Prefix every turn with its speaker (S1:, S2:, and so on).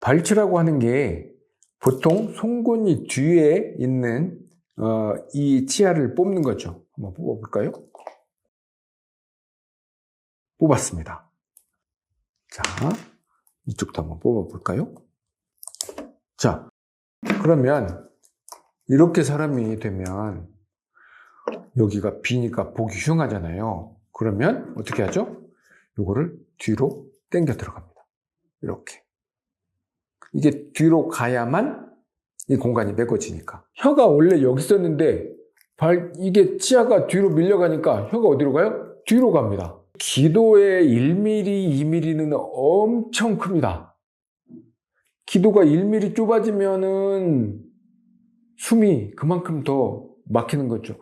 S1: 발치라고 하는 게 보통 송곳니 뒤에 있는 이 치아를 뽑는 거죠. 한번 뽑아볼까요? 뽑았습니다. 자, 이쪽도 한번 뽑아볼까요? 자, 그러면 이렇게 사람이 되면 여기가 비니까 보기 흉하잖아요. 그러면 어떻게 하죠? 요거를 뒤로 당겨 들어갑니다. 이렇게. 이게 뒤로 가야만 이 공간이 메꿔지니까. 혀가 원래 여기 있었는데 이게 치아가 뒤로 밀려가니까 혀가 어디로 가요? 뒤로 갑니다. 기도의 1mm, 2mm는 엄청 큽니다. 기도가 1mm 좁아지면은 숨이 그만큼 더 막히는 거죠.